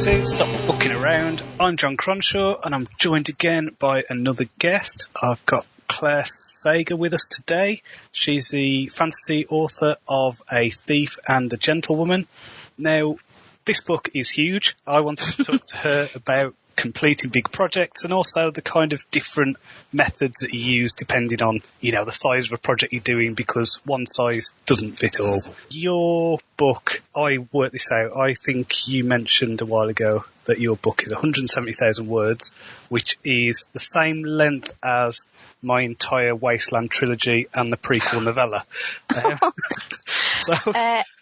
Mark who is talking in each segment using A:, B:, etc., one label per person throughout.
A: to Stop Booking Around. I'm Jon Cronshaw and I'm joined again by another guest. I've got Clare Sager with us today. She's the fantasy author of A Thief and a Gentlewoman. Now, this book is huge. I wanted to talk to her about completing big projects and also the kind of different methods that you use depending on, the size of a project you're doing, because one size doesn't fit all. Your book, I worked this out, I think you mentioned a while ago that your book is 170,000 words, which is the same length as my entire Wasteland trilogy and the prequel novella.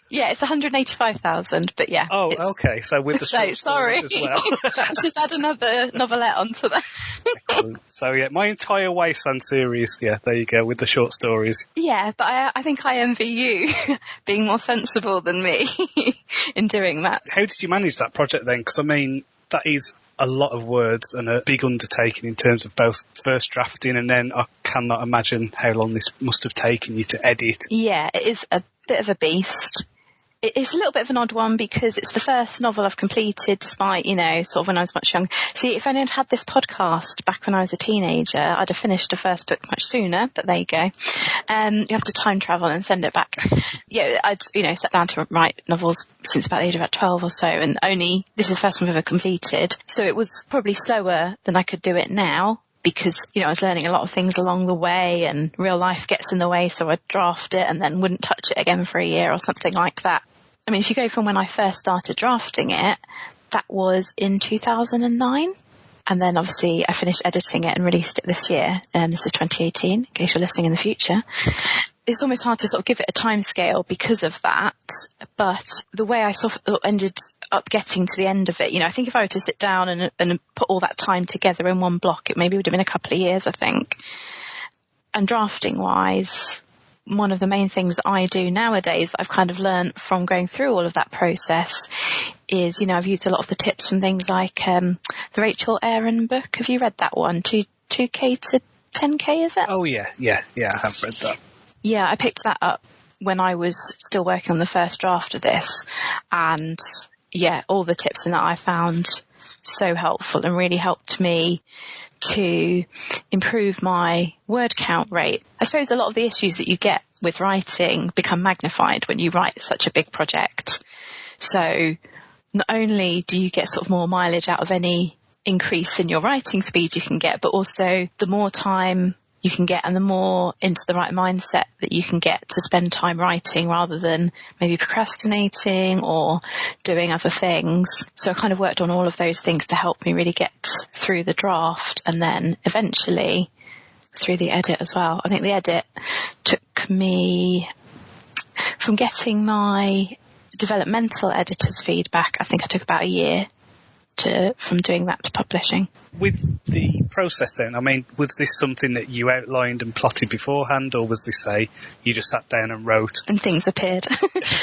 B: Yeah, it's 185,000, but yeah.
A: Oh, okay. So with the short
B: sorry
A: as well.
B: Let's just add another novelette onto that.
A: So yeah, my entire Wasteland series. Yeah, there you go with the short stories.
B: Yeah, but I think I envy you being more sensible than me in doing that.
A: How did you manage that project then? Because I mean, that is a lot of words and a big undertaking in terms of both first drafting and then I cannot imagine how long this must have taken you to edit.
B: Yeah, it is a bit of a beast. It's a little bit of an odd one because it's the first novel I've completed despite, sort of when I was much younger. See, if I hadn't had this podcast back when I was a teenager, I'd have finished the first book much sooner, but there you go. You have to time travel and send it back. Yeah, I'd, sat down to write novels since about the age of about 12 or so, and this is the first one I've ever completed. So it was probably slower than I could do it now, because, I was learning a lot of things along the way and real life gets in the way, so I'd draft it and then wouldn't touch it again for a year or something like that. I mean, if you go from when I first started drafting it, that was in 2009. And then obviously I finished editing it and released it this year. And this is 2018, in case you're listening in the future. It's almost hard to sort of give it a time scale because of that. But the way I sort of ended up getting to the end of it, I think if I were to sit down and put all that time together in one block, it maybe would have been a couple of years, I think. And drafting wise, one of the main things that I do nowadays that I've kind of learned from going through all of that process is, I've used a lot of the tips from things like the Rachel Aaron book. Have you read that one? 2K to 10K, is it?
A: Oh, yeah, I have read that.
B: Yeah, I picked that up when I was still working on the first draft of this. And, yeah, all the tips in that I found so helpful and really helped me to improve my word count rate. I suppose a lot of the issues that you get with writing become magnified when you write such a big project. So not only do you get sort of more mileage out of any increase in your writing speed you can get, but also the more time you can get and the more into the right mindset that you can get to spend time writing rather than maybe procrastinating or doing other things. So I kind of worked on all of those things to help me really get through the draft and then eventually through the edit as well. I think the edit took me from getting my developmental editor's feedback. I think I took about a year from doing that to publishing.
A: With the process then, I mean, was this something that you outlined and plotted beforehand, or was this you just sat down and wrote?
B: And things appeared.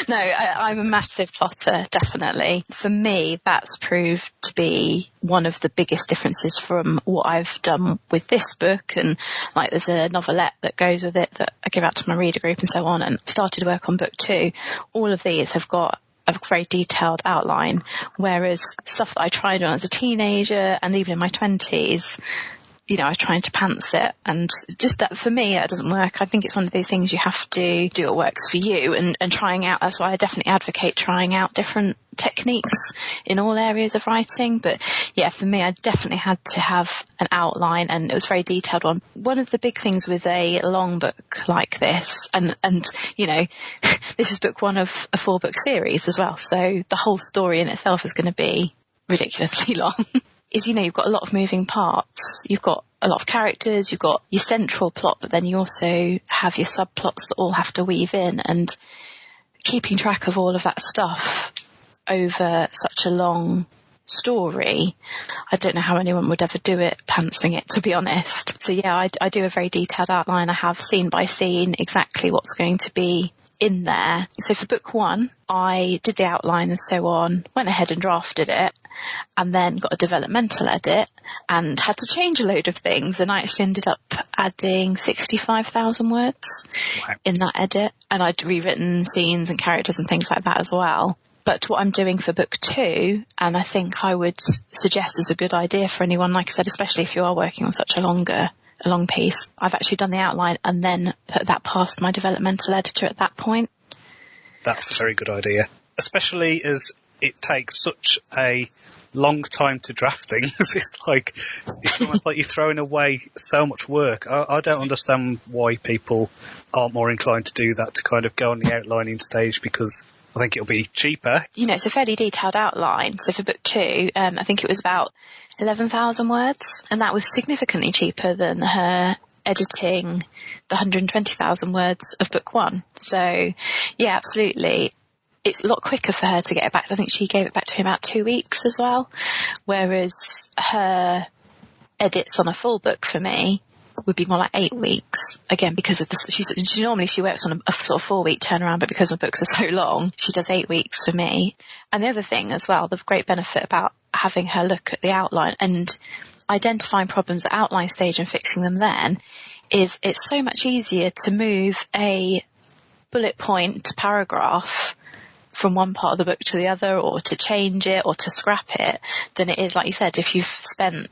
B: No, I'm a massive plotter, definitely. For me, that's proved to be one of the biggest differences from what I've done with this book. And there's a novelette that goes with it that I give out to my reader group and so on, and started work on book 2. All of these have got a very detailed outline, whereas stuff that I tried on as a teenager and even in my 20s, I was trying to pants it, and just that for me that doesn't work. I think it's one of those things you have to do what works for you, and trying out. That's why I definitely advocate trying out different techniques in all areas of writing. But yeah, for me, I definitely had to have an outline, and it was a very detailed one. One of the big things with a long book like this, and this is book 1 of a 4-book series as well, so the whole story in itself is going to be ridiculously long. Is, you've got a lot of moving parts. You've got a lot of characters. You've got your central plot, but then you also have your subplots that all have to weave in, and keeping track of all of that stuff over such a long story, I don't know how anyone would ever do it, pantsing it, to be honest. So yeah, I do a very detailed outline. I have scene by scene exactly what's going to be in there. So for book 1, I did the outline and so on, went ahead and drafted it, and then got a developmental edit and had to change a load of things, and I actually ended up adding 65,000 words in that edit, and I'd rewritten scenes and characters and things like that as well. But what I'm doing for book 2, and I think I would suggest is a good idea for anyone, like I said, especially if you are working on such a long piece, I've actually done the outline and then put that past my developmental editor at that point.
A: That's a very good idea, especially as it takes such a long time to draft things. It's almost like you're throwing away so much work. I don't understand why people aren't more inclined to do that, to kind of go on the outlining stage, because I think it'll be cheaper.
B: It's a fairly detailed outline. So for book 2, I think it was about 11,000 words, and that was significantly cheaper than her editing the 120,000 words of book 1. So yeah, absolutely. It's a lot quicker for her to get it back. I think she gave it back to me about 2 weeks as well, whereas her edits on a full book for me would be more like 8 weeks. Again, because of she normally works on a sort of 4-week turnaround, but because my books are so long, she does 8 weeks for me. And the other thing as well, the great benefit about having her look at the outline and identifying problems at outline stage and fixing them then, is it's so much easier to move a bullet point paragraph from one part of the book to the other, or to change it or to scrap it, than it is, like you said, if you've spent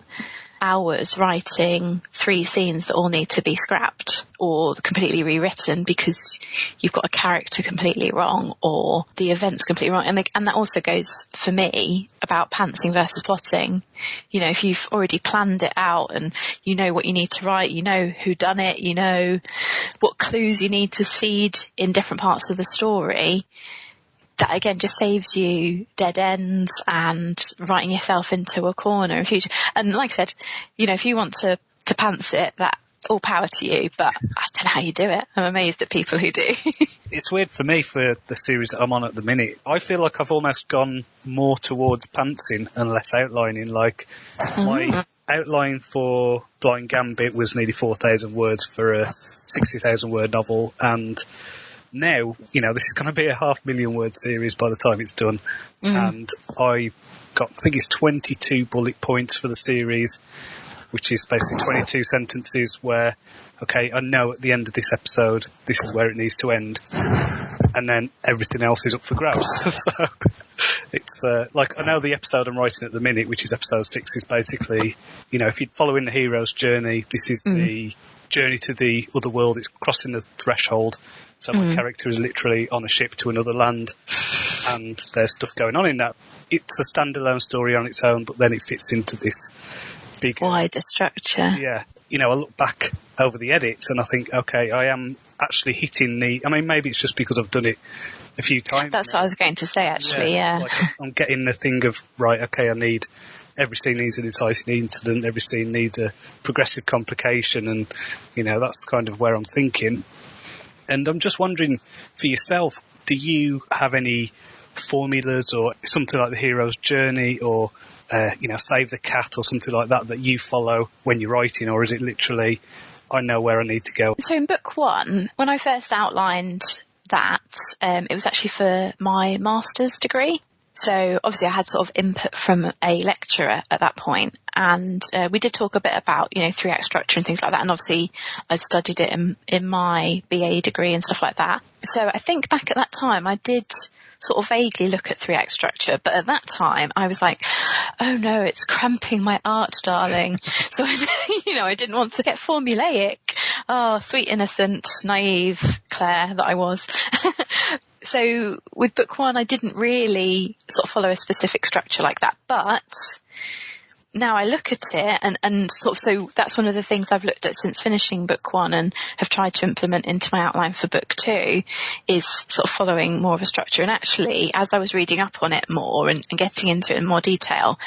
B: hours writing 3 scenes that all need to be scrapped or completely rewritten because you've got a character completely wrong or the event's completely wrong. And that also goes for me about pantsing versus plotting. If you've already planned it out and you know what you need to write, you know who done it, you know what clues you need to seed in different parts of the story, that again just saves you dead ends and writing yourself into a corner in future. And like I said, if you want to pants it, that all power to you, but I don't know how you do it. I'm amazed at people who do.
A: It's weird for me, for the series that I'm on at the minute. I feel like I've almost gone more towards pantsing and less outlining. My outline for Blind Gambit was nearly 4,000 words for a 60,000 word novel, and now, this is going to be a 500,000 word series by the time it's done. And I think it's 22 bullet points for the series, which is basically 22 sentences where, okay, I know at the end of this episode, this is where it needs to end. And then everything else is up for grabs. So it's I know the episode I'm writing at the minute, which is episode 6, is basically, if you're following the hero's journey, this is the journey to the other world. It's crossing the threshold. So my character is literally on a ship to another land, and there's stuff going on in that. It's a standalone story on its own, but then it fits into this big
B: wider structure.
A: Yeah. I look back over the edits and I think, okay, I am actually hitting maybe it's just because I've done it a few times.
B: That's what I was going to say, actually, yeah.
A: I'm getting the thing of, right, okay, every scene needs an inciting incident, every scene needs a progressive complication, and, that's kind of where I'm thinking. And I'm just wondering, for yourself, do you have any formulas or something like the hero's journey or, Save the Cat or something like that you follow when you're writing, or is it literally, I know where I need to go?
B: So in book 1, when I first outlined that, it was actually for my master's degree. So obviously I had sort of input from a lecturer at that point, and we did talk a bit about, 3-act structure and things like that, and obviously I'd studied it in my BA degree and stuff like that. So I think back at that time I did sort of vaguely look at 3-act structure, but at that time I was like, oh no, it's cramping my art, darling. So I didn't want to get formulaic. Oh, sweet, innocent, naive Claire that I was. So with book 1, I didn't really sort of follow a specific structure like that, but now I look at it and sort of, so that's one of the things I've looked at since finishing book 1 and have tried to implement into my outline for book 2, is sort of following more of a structure. And actually, as I was reading up on it more and getting into it in more detail,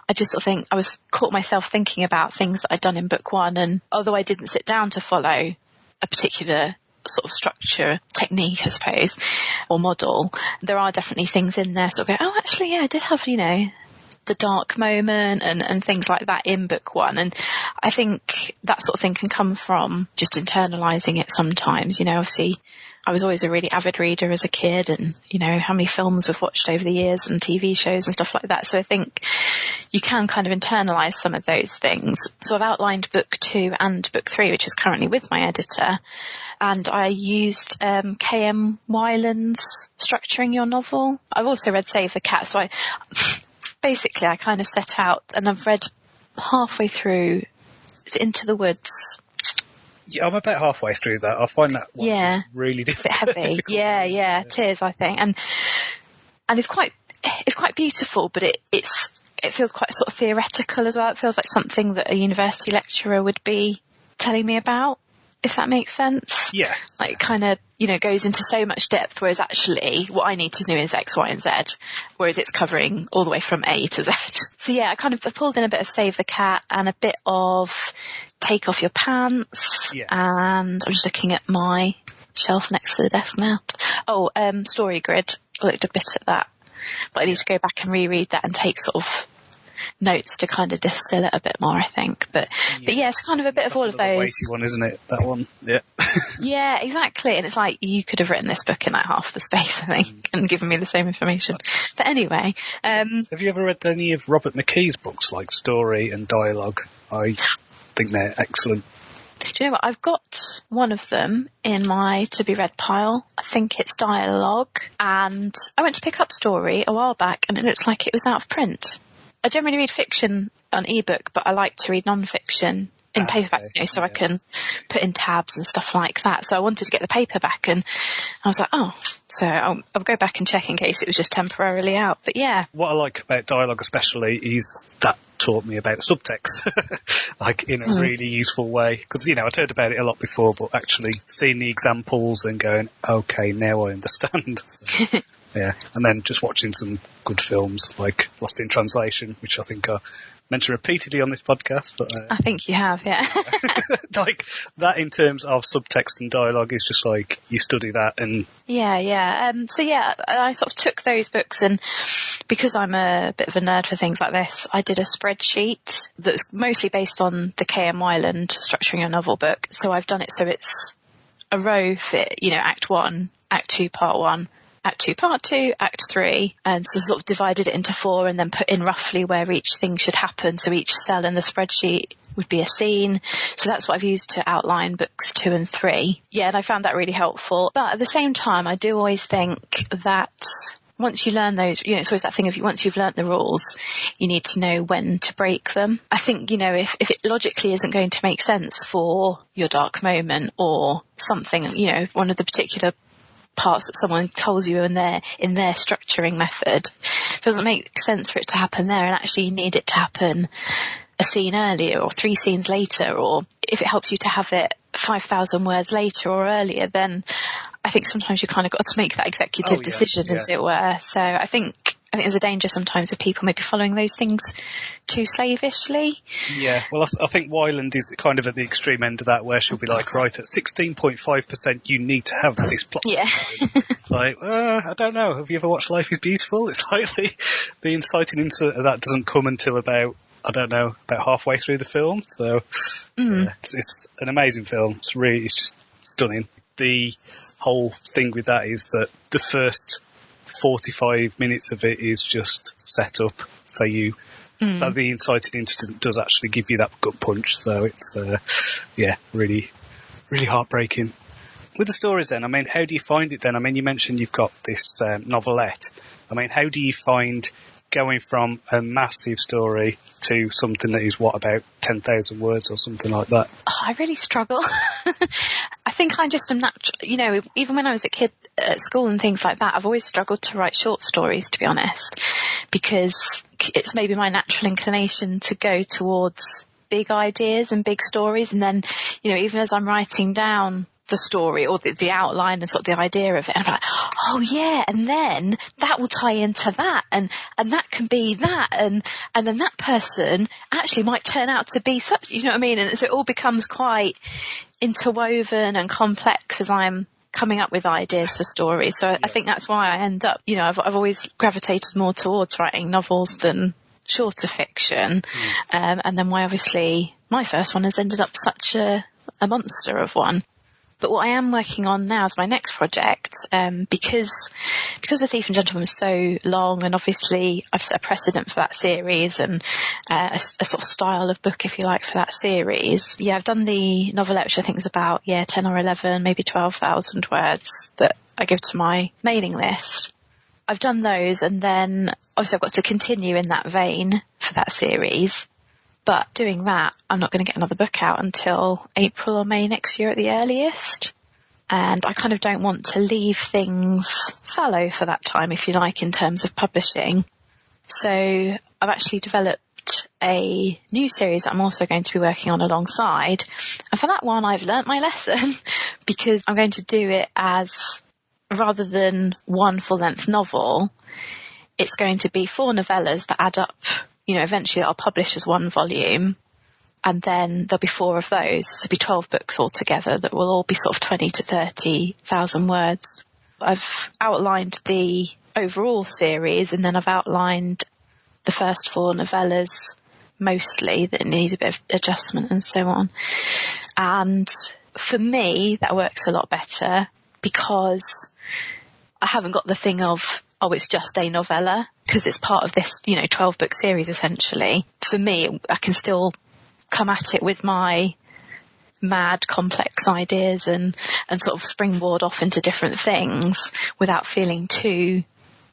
B: I just sort of think I was caught myself thinking about things that I'd done in book 1, and although I didn't sit down to follow a particular sort of structure, technique, I suppose, or model, there are definitely things in there sort of go, oh, actually, yeah, I did have, the dark moment and things like that in book 1. And I think that sort of thing can come from just internalizing it sometimes. Obviously I was always a really avid reader as a kid, and, you know, how many films we've watched over the years and TV shows and stuff like that. So I think you can kind of internalise some of those things. So I've outlined book 2 and book 3, which is currently with my editor. And I used K.M. Weiland's Structuring Your Novel. I've also read Save the Cat. So basically I kind of set out, and I've read halfway through Into the Woods.
A: Yeah, I'm about halfway through that. I find that one really difficult.
B: A bit heavy. Yeah, it is, I think. And it's quite beautiful, but it feels quite sort of theoretical as well. It feels like something that a university lecturer would be telling me about, if that makes sense.
A: Yeah.
B: Like, kind of, you know, goes into so much depth, whereas actually what I need to know is X, Y, and Z, whereas it's covering all the way from A to Z. So yeah, I kind of pulled in a bit of Save the Cat and a bit of Take Off Your Pants.
A: Yeah.
B: And I'm just looking at my shelf next to the desk now. Story Grid. I looked a bit at that, but I need to go back and reread that and take sort of notes to kind of distill it a bit more, I think. But yeah, it's kind of a bit of all of those.
A: Weighty one, isn't it? That one. Yeah.
B: Yeah, exactly. And it's like, you could have written this book in like half the space, I think, and given me the same information. But anyway.
A: Have you ever read any of Robert McKee's books, like Story and Dialogue? I think they're excellent.
B: Do you know what? I've got one of them in my to-be-read pile. I think it's Dialogue. And I went to pick up Story a while back, and it looks like it was out of print. I generally read fiction on ebook, but I like to read non-fiction in paperback, you know, so I can put in tabs and stuff like that. So I wanted to get the paperback, and I was like, so I'll go back and check in case it was just temporarily out. But yeah.
A: What I like about Dialogue especially is that taught me about subtext, like in a really useful way. Because, you know, I'd heard about it a lot before, but actually seeing the examples and going, okay, now I understand. So, yeah, and then just watching some good films like Lost in Translation, which I think are mentioned repeatedly on this podcast. But
B: I think you have, yeah.
A: Like that in terms of subtext and dialogue is just like you study that and
B: so yeah, I sort of took those books, and because I'm a bit of a nerd for things like this, I did a spreadsheet that's mostly based on the K.M. Weiland Structuring Your Novel book. So I've done it so it's a row fit, you know, Act 1, Act 2, Part 1, Act 2, Part 2, Act 3, and so sort of divided it into 4 and then put in roughly where each thing should happen. So each cell in the spreadsheet would be a scene. So that's what I've used to outline books 2 and 3. Yeah, and I found that really helpful. But at the same time, I do always think that once you learn those, you know, it's always that thing of once you've learnt the rules, you need to know when to break them. I think, you know, if it logically isn't going to make sense for your dark moment or something, you know, one of the particular parts that someone tells you in their structuring method, it doesn't make sense for it to happen there, and actually you need it to happen a scene earlier or 3 scenes later, or if it helps you to have it 5,000 words later or earlier, then I think sometimes you kind of got to make that executive decision, as it were. So I think there's a danger sometimes of people maybe following those things too slavishly. Yeah,
A: well, I think Weiland is kind of at the extreme end of that, where she'll be like, right, at 16.5%, you need to have this plot.
B: Yeah.
A: Like, I don't know. Have you ever watched Life is Beautiful? It's like the inciting into that doesn't come until about halfway through the film. So it's an amazing film. It's just stunning. The whole thing with that is that the first 45 minutes of it is just set up, so that the inciting incident does actually give you that gut punch. So it's really, really heartbreaking. With the stories then, I mean, how do you find it then? I mean, you mentioned you've got this novelette. I mean, how do you find going from a massive story to something that is, about 10,000 words or something like that?
B: I really struggle. I think I just am natural, you know, even when I was a kid at school and things like that, I've always struggled to write short stories, to be honest, because it's maybe my natural inclination to go towards big ideas and big stories. And then, you know, even as I'm writing down the story or the outline and sort of the idea of it, I'm like, oh yeah, and then that will tie into that, and that can be that, and then that person actually might turn out to be such, you know what I mean? And so it all becomes quite interwoven and complex as I'm coming up with ideas for stories. So I think that's why I end up, you know, I've always gravitated more towards writing novels than shorter fiction, and then why obviously my first one has ended up such a monster of one. But what I am working on now is my next project, because The Thief and Gentleman was so long, and obviously I've set a precedent for that series and a sort of style of book, if you like, for that series. Yeah, I've done the novelette, which I think was about 10 or 11, maybe 12,000 words that I give to my mailing list. I've done those, and then obviously I've got to continue in that vein for that series. But doing that, I'm not going to get another book out until April or May next year at the earliest. And I kind of don't want to leave things fallow for that time, if you like, in terms of publishing. So I've actually developed a new series that I'm also going to be working on alongside. And for that one, I've learnt my lesson because I'm going to do it as, rather than one full-length novel, it's going to be 4 novellas that add up. Eventually I'll publish as one volume, and then there'll be 4 of those. So there'll be 12 books altogether that will all be sort of 20 to 30,000 words. I've outlined the overall series, and then I've outlined the first 4 novellas mostly that needs a bit of adjustment and so on. And for me, that works a lot better because I haven't got the thing of, it's just a novella, because it's part of this, 12-book series, essentially. For me, I can still come at it with my mad, complex ideas and sort of springboard off into different things without feeling too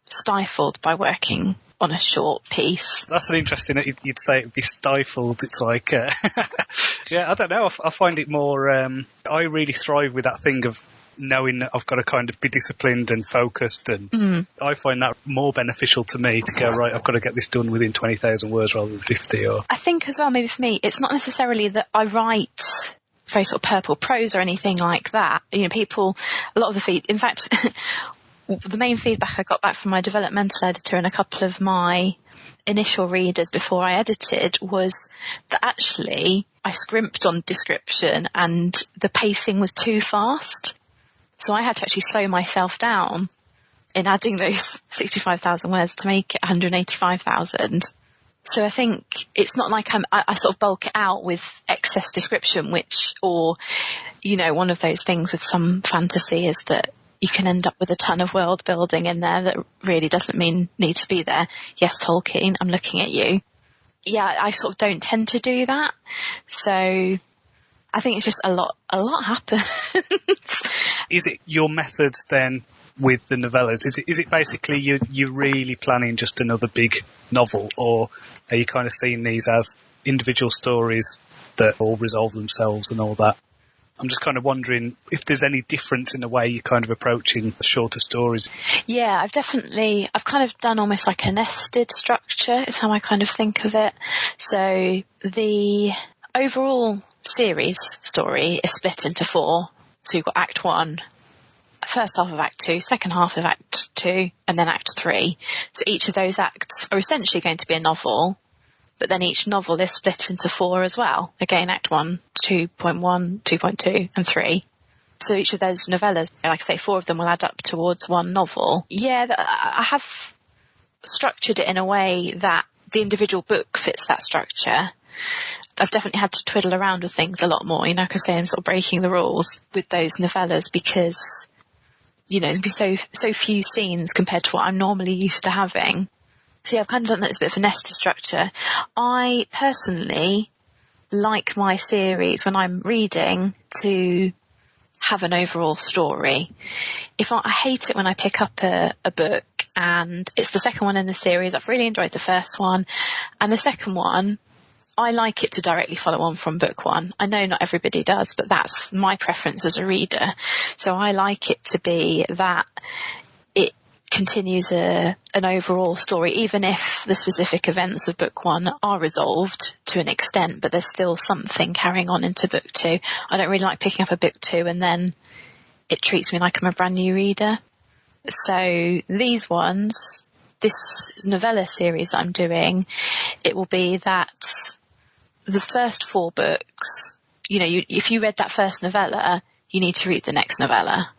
B: stifled by working on a short piece.
A: That's an interesting, you'd say it'd be stifled. It's like, I don't know. I find it more, I really thrive with that thing of knowing that I've got to kind of be disciplined and focused, and I find that more beneficial to me to go, right, I've got to get this done within 20,000 words rather than 50. Or
B: I think as well, maybe for me, it's not necessarily that I write very sort of purple prose or anything like that. People, a lot of in fact, the main feedback I got back from my developmental editor and a couple of my initial readers before I edited was that actually I scrimped on description and the pacing was too fast. So I had to actually slow myself down in adding those 65,000 words to make it 185,000. So I think it's not like I sort of bulk it out with excess description, one of those things with some fantasy is that you can end up with a ton of world building in there that really doesn't need to be there. Yes, Tolkien, I'm looking at you. Yeah, I sort of don't tend to do that. So I think it's just a lot happens.
A: Is it your method then with the novellas? Is it basically you're really planning just another big novel, or are you kind of seeing these as individual stories that all resolve themselves and all that? I'm just kind of wondering if there's any difference in the way you're kind of approaching the shorter stories. Yeah,
B: I've kind of done almost like a nested structure is how I kind of think of it. So the overall series story is split into 4. So you've got Act 1, first half of Act 2, second half of Act 2, and then Act 3. So each of those acts are essentially going to be a novel, but then each novel is split into 4 as well. Again, Act 1, 2.1, 2.2, and 3. So each of those novellas, like I say, 4 of them will add up towards one novel. Yeah, I have structured it in a way that the individual book fits that structure. I've definitely had to twiddle around with things a lot more, because I'm sort of breaking the rules with those novellas because, there'd be so few scenes compared to what I'm normally used to having. So yeah, I've kind of done that as a bit of a nested structure. I personally like my series when I'm reading to have an overall story. I hate it when I pick up a book and it's the second one in the series. I've really enjoyed the first one, and the second one, I like it to directly follow on from book 1. I know not everybody does, but that's my preference as a reader. So I like it to be that it continues an overall story, even if the specific events of book 1 are resolved to an extent, but there's still something carrying on into book 2. I don't really like picking up a book 2 and then it treats me like I'm a brand new reader. So these ones, this novella series that I'm doing, it will be that the first 4 books, if you read that first novella, you need to read the next novella.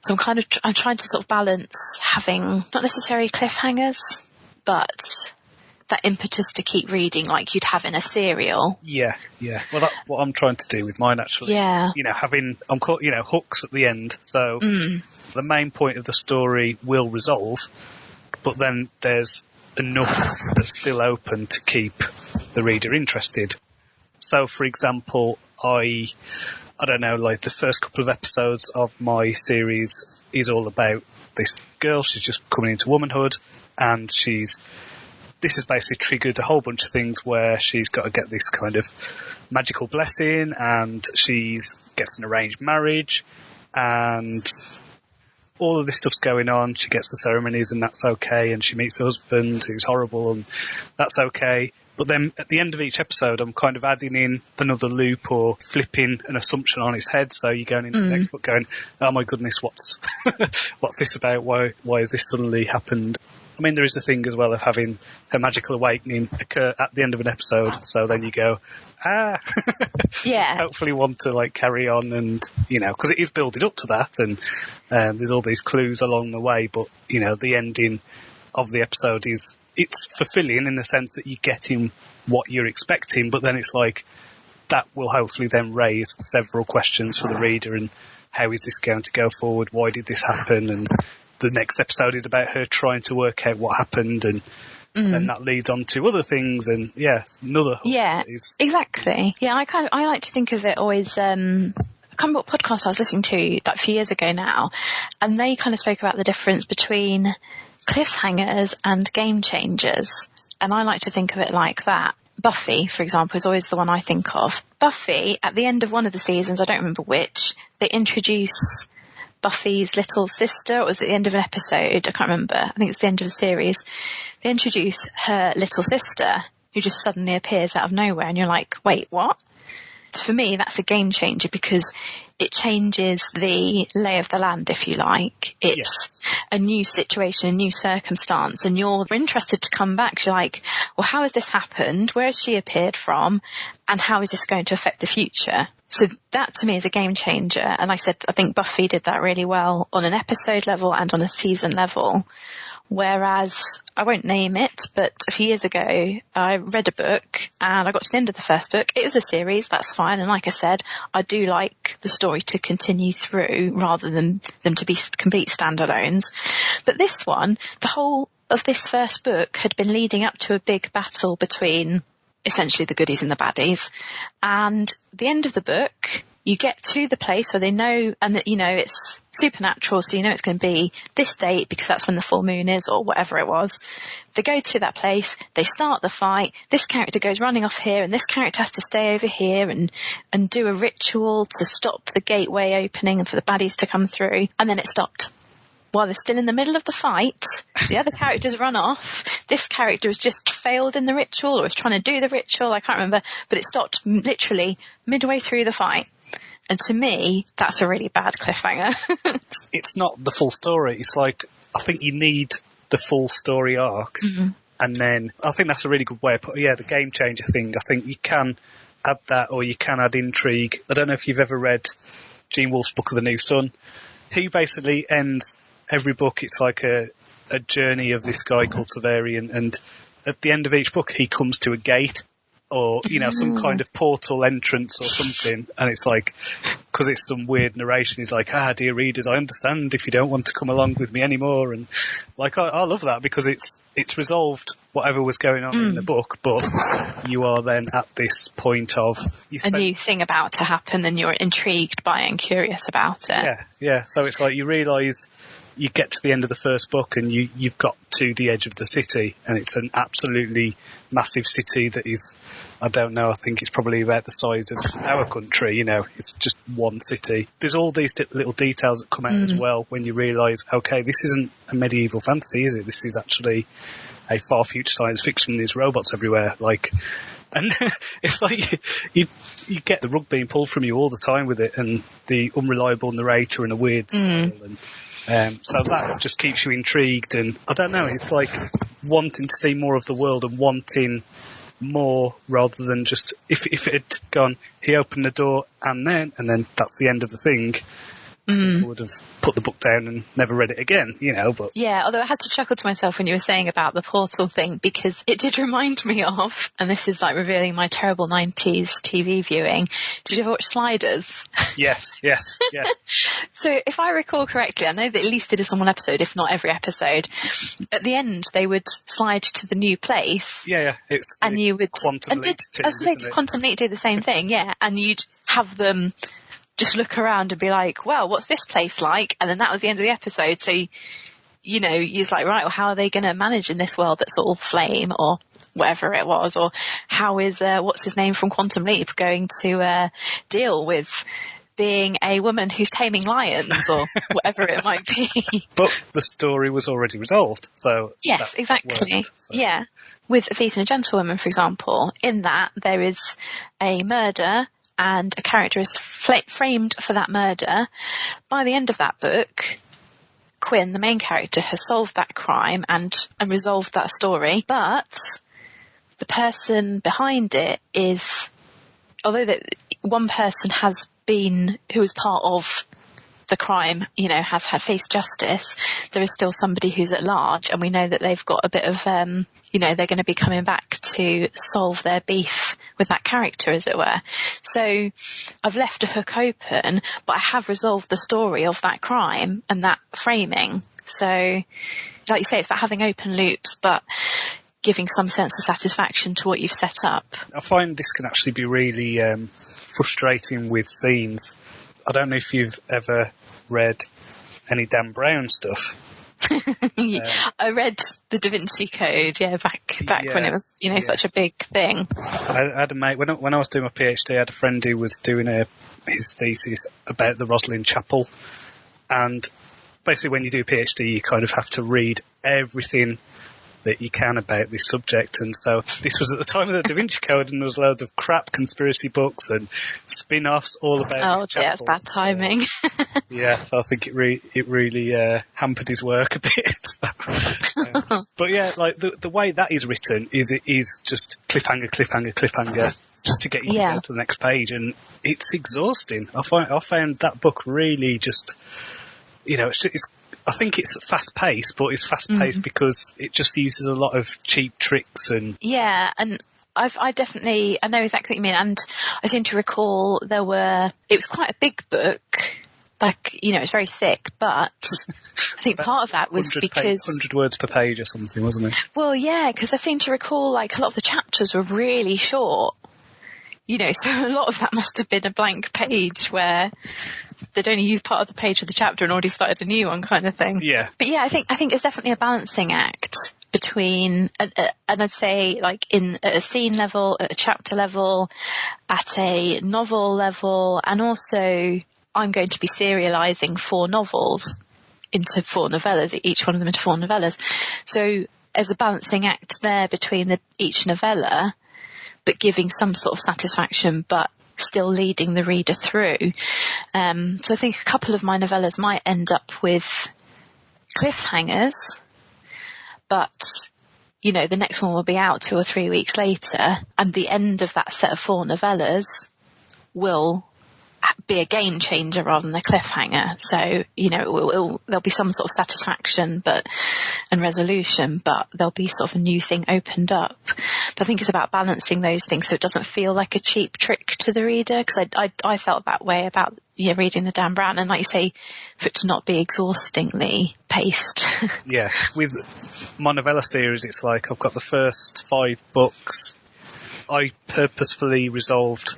B: So I'm trying to sort of balance having not necessarily cliffhangers, but that impetus to keep reading like you'd have in a serial.
A: Yeah. Well, that's what I'm trying to do with mine, actually.
B: Yeah.
A: I'm caught, hooks at the end. So the main point of the story will resolve, but then there's enough that's still open to keep the reader interested. So, for example, I don't know, like the first couple of episodes of my series is all about this girl. She's just coming into womanhood, and this has basically triggered a whole bunch of things where she's got to get this kind of magical blessing, and she gets an arranged marriage, and all of this stuff's going on. She gets the ceremonies, and that's okay, and she meets her husband, who's horrible, and that's okay. But then at the end of each episode, I'm kind of adding in another loop or flipping an assumption on its head. So you're going into the next book going, oh my goodness, what's this about? Why has this suddenly happened? I mean, there is a thing as well of having a magical awakening occur at the end of an episode. So then you go,
B: yeah.
A: Hopefully want to like carry on, and because it is building up to that, and there's all these clues along the way. But the ending of the episode it's fulfilling in the sense that you're getting what you're expecting, but then it's like that will hopefully then raise several questions for the reader, and how is this going to go forward? Why did this happen? And the next episode is about her trying to work out what happened, and then that leads on to other things, and
B: exactly. Yeah, I like to think of it always. I can't remember what podcast I was listening to that a few years ago now, and they kind of spoke about the difference between cliffhangers and game changers, and I like to think of it like that. Buffy, for example, is always the one I think of. Buffy, at the end of one of the seasons, I don't remember which, they introduce Buffy's little sister, or was it the end of an episode? I can't remember. I think it was the end of the series. They introduce her little sister, who just suddenly appears out of nowhere, and you're like, wait, what? For me, that's a game changer because it changes the lay of the land, if you like. It's a new situation, a new circumstance, and you're interested to come back. You're like, well, how has this happened? Where has she appeared from? And how is this going to affect the future? So that, to me, is a game changer. And like I said, I think Buffy did that really well on an episode level and on a season level. Whereas, I won't name it, but a few years ago, I read a book and I got to the end of the first book. It was a series, that's fine. And like I said, I do like the story to continue through rather than them to be complete standalones. But this one, the whole of this first book had been leading up to a big battle between essentially the goodies and the baddies. And at the end of the book, you get to the place where they know, and that it's supernatural, so it's going to be this date because that's when the full moon is, or whatever it was. They go to that place, they start the fight, this character goes running off here, and this character has to stay over here and do a ritual to stop the gateway opening and for the baddies to come through, and then it stopped. While they're still in the middle of the fight, the other characters run off. This character has just failed in the ritual, or is trying to do the ritual, I can't remember, but it stopped literally midway through the fight. And to me, that's a really bad cliffhanger.
A: It's not the full story. It's like, I think you need the full story arc. Mm-hmm. And then I think that's a really good way of putting the game changer thing. I think you can add that, or you can add intrigue. I don't know if you've ever read Gene Wolfe's Book of the New Sun. He basically ends every book. It's like a journey of this guy called Severian. And at the end of each book, he comes to a gate, or, some kind of portal entrance or something. And it's like, because it's some weird narration, he's like, dear readers, I understand if you don't want to come along with me anymore. And like, I love that because it's resolved whatever was going on in the book, but you are then at this point of...
B: a new thing about to happen, and you're intrigued by it and curious about it.
A: Yeah. So it's like you realise you get to the end of the first book and you've got to the edge of the city, and it's an absolutely massive city that is, I don't know, I think it's probably about the size of our country, it's just one city. There's all these little details that come out as well when you realise, okay, this isn't a medieval fantasy, is it? This is actually a far future science fiction. There's robots everywhere, and it's like you get the rug being pulled from you all the time with it, and the unreliable narrator and a weird style, and so that just keeps you intrigued. And I don't know, it's like wanting to see more of the world and wanting more rather than just if it had gone, he opened the door and then that's the end of the thing, I would have put the book down and never read it again, but...
B: Yeah, although I had to chuckle to myself when you were saying about the portal thing, because it did remind me of, and this is like revealing my terrible 90s TV viewing, did you ever watch Sliders?
A: Yes.
B: So if I recall correctly, I know that at least it is on one episode, if not every episode, at the end they would slide to the new place.
A: Yeah. It's
B: and you would...
A: Quantum Leap.
B: Quantum Leap do the same thing, yeah. And you'd have them just look around and be like, well, what's this place like? And then that was the end of the episode. So, you're like, right, well, how are they going to manage in this world that's all flame or whatever it was? Or how is, what's his name from Quantum Leap going to deal with being a woman who's taming lions or whatever it might be?
A: But the story was already resolved. So
B: yes, exactly. Worked, so. Yeah. With A Thief and a Gentlewoman, for example, in that there is a murder and a character is framed for that murder. By the end of that book, Quinn, the main character, has solved that crime and resolved that story. But the person behind it is, although that one person has been, who was part of the crime, has had faced justice, there is still somebody who's at large, and we know that they've got a bit of, they're going to be coming back to solve their beef with that character, as it were. So I've left a hook open, but I have resolved the story of that crime and that framing. So, like you say, it's about having open loops, but giving some sense of satisfaction to what you've set up.
A: I find this can actually be really frustrating with scenes. I don't know if you've ever read any Dan Brown stuff.
B: I read the Da Vinci Code, back when it was, such a big thing.
A: I had a mate, when I was doing my PhD, I had a friend who was doing his thesis about the Rosslyn Chapel. And basically when you do a PhD, you kind of have to read everything that you can about this subject, and so this was at the time of the Da Vinci Code, and there was loads of crap conspiracy books and spin-offs all about.
B: Oh dear, it's bad timing.
A: So, yeah, I think it really hampered his work a bit. But yeah, like the way that is written it is just cliffhanger, just to get you to go to the next page, and it's exhausting. I found that book really just, I think it's fast-paced, but it's fast-paced because it just uses a lot of cheap tricks and... Yeah,
B: and I know exactly what you mean, and I seem to recall it was quite a big book, it's very thick, but I think part of that was because...
A: 100 words per page or something, wasn't it?
B: Well, yeah, because I seem to recall, a lot of the chapters were really short. So a lot of that must have been a blank page where they'd only used part of the page of the chapter and already started a new one kind of thing.
A: Yeah.
B: But yeah, I think it's definitely a balancing act between, and I'd say at a scene level, at a chapter level, at a novel level, and also I'm going to be serializing 4 novels into 4 novellas, each one of them into 4 novellas. So there's a balancing act there between each novella, but giving some sort of satisfaction, but still leading the reader through. So I think a couple of my novellas might end up with cliffhangers, but, the next one will be out 2 or 3 weeks later, and the end of that set of 4 novellas will be a game changer rather than a cliffhanger. So, there'll be some sort of satisfaction and resolution, but there'll be sort of a new thing opened up. But I think it's about balancing those things so it doesn't feel like a cheap trick to the reader, because I felt that way about reading the Dan Brown, and like you say, for it to not be exhaustingly paced.
A: Yeah, with my novella series, it's like I've got the first 5 books. I purposefully resolved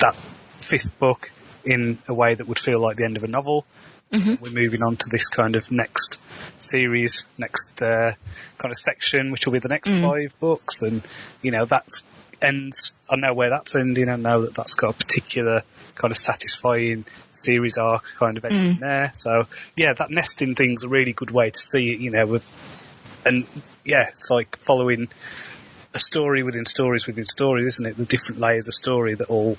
A: that 5th book in a way that would feel like the end of a novel. Mm-hmm. We're moving on to this kind of next series, next kind of section, which will be the next 5 books, and that ends. I know where that's ending. I know that that's got a particular kind of satisfying series arc kind of ending there. So yeah, that nesting thing's a really good way to see it. It's like following a story within stories within stories, isn't it? The different layers of story that all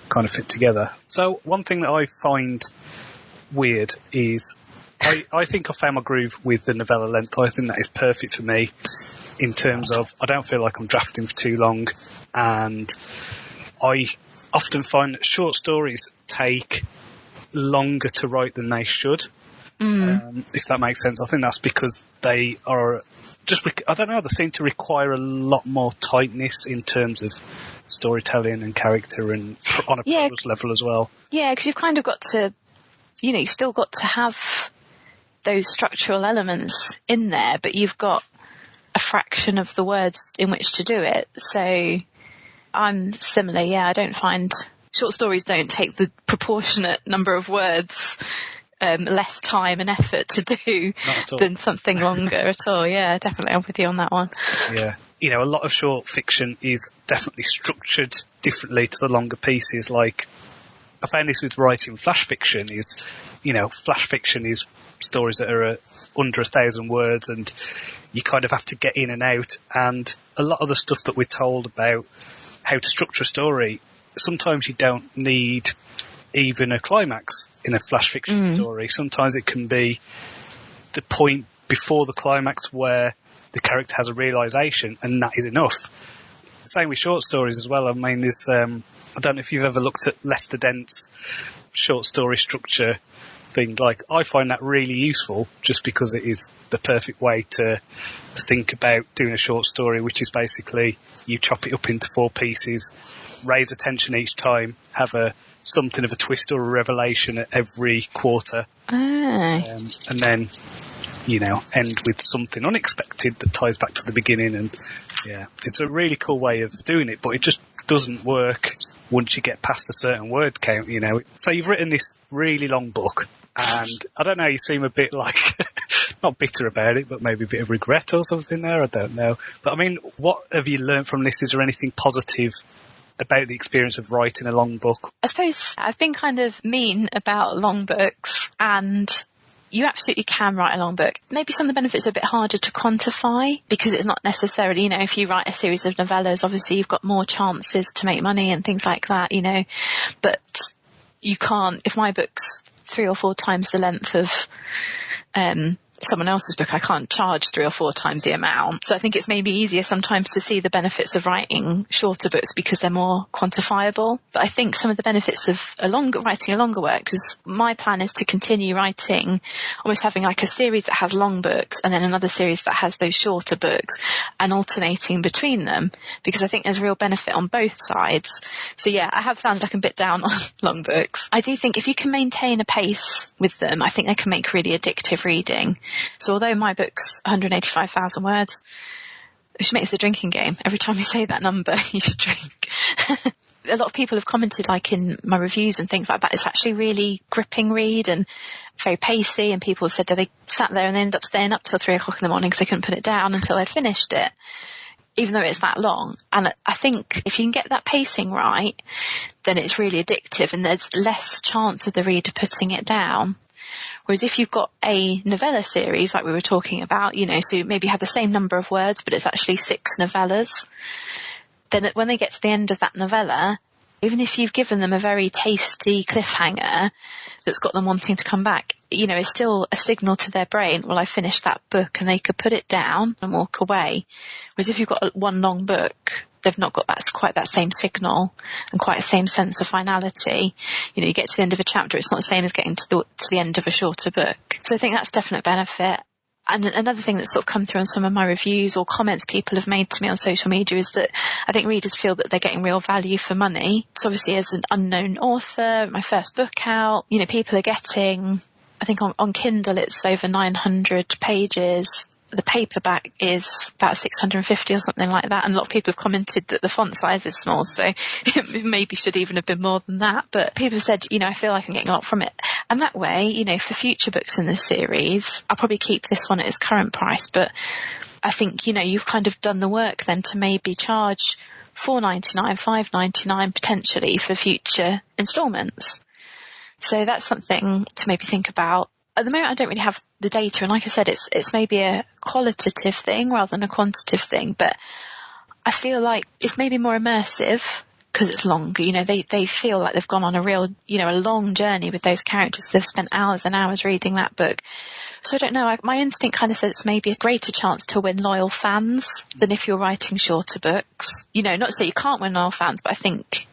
A: kind of fit together. So one thing that I find weird is I think I found my groove with the novella length. I think that is perfect for me in terms of I don't feel like I'm drafting for too long, and I often find that short stories take longer to write than they should. If that makes sense. I think that's because they are I don't know, they seem to require a lot more tightness in terms of storytelling and character and on a product level as well. Yeah,
B: because you've kind of got to, you've still got to have those structural elements in there, but you've got a fraction of the words in which to do it. So I'm similar, I don't find short stories don't take the proportionate number of words, less time and effort to do than something longer at all. Yeah, definitely. I'm with you on that one.
A: Yeah. A lot of short fiction is definitely structured differently to the longer pieces. Like, I found this with writing flash fiction is, flash fiction is stories that are under 1,000 words and you kind of have to get in and out. And a lot of the stuff that we're told about how to structure a story, sometimes you don't need even a climax in a flash fiction story. Sometimes it can be the point before the climax where the character has a realisation, and that is enough. Same with short stories as well. I mean, there's I don't know if you've ever looked at Lester Dent's short story structure thing. Like, I find that really useful just because it is the perfect way to think about doing a short story, which is basically you chop it up into 4 pieces, raise attention each time, have something of a twist or a revelation at every quarter, and then end with something unexpected that ties back to the beginning. And it's a really cool way of doing it, but it just doesn't work once you get past a certain word count. So you've written this really long book, and I don't know, you seem a bit like not bitter about it, but maybe a bit of regret or something there. I don't know, but I mean, what have you learned from this? Is there anything positive about the experience of writing a long book?
B: I suppose I've been kind of mean about long books, and you absolutely can write a long book. Maybe some of the benefits are a bit harder to quantify because it's not necessarily, if you write a series of novellas, obviously you've got more chances to make money and things like that, but you can't, if my book's 3 or 4 times the length of someone else's book, I can't charge 3 or 4 times the amount. So I think it's maybe easier sometimes to see the benefits of writing shorter books because they're more quantifiable. But I think some of the benefits of writing a longer work, because my plan is to continue writing, almost having like a series that has long books and then another series that has those shorter books and alternating between them, because I think there's real benefit on both sides. So I have sounded like a bit down on long books. I do think if you can maintain a pace with them, I think they can make really addictive reading. So although my book's 185,000 words, we should make this a drinking game. Every time you say that number, you should drink. A lot of people have commented, like in my reviews and things like that, it's actually really gripping read and very pacey, and people have said that they sat there and they ended up staying up till 3 o'clock in the morning because they couldn't put it down until they'd finished it, even though it's that long. And I think if you can get that pacing right, then it's really addictive and there's less chance of the reader putting it down. Whereas if you've got a novella series, like we were talking about, so maybe you have the same number of words, but it's actually 6 novellas, then when they get to the end of that novella, even if you've given them a very tasty cliffhanger that's got them wanting to come back, it's still a signal to their brain, well, I finished that book, and they could put it down and walk away. Whereas if you've got one long book, they've not got quite that same signal and quite the same sense of finality. You get to the end of a chapter, it's not the same as getting to the end of a shorter book. So I think that's a definite benefit. And another thing that's sort of come through on some of my reviews or comments people have made to me on social media is that I think readers feel that they're getting real value for money. So obviously, as an unknown author, my first book out, people are getting, I think on Kindle it's over 900 pages. The paperback is about 650 or something like that. And a lot of people have commented that the font size is small, so it maybe should even have been more than that. But people have said, I feel like I'm getting a lot from it. And that way, for future books in the series, I'll probably keep this one at its current price. But I think, you've kind of done the work then to maybe charge $4.99, $5.99 potentially for future instalments. So that's something to maybe think about. At the moment, I don't really have the data, and like I said, it's maybe a qualitative thing rather than a quantitative thing, but I feel like it's maybe more immersive because it's longer. They feel like they've gone on a real, a long journey with those characters. They've spent hours and hours reading that book. So I don't know, my instinct kind of says it's maybe a greater chance to win loyal fans than if you're writing shorter books. Not to say you can't win loyal fans, but I think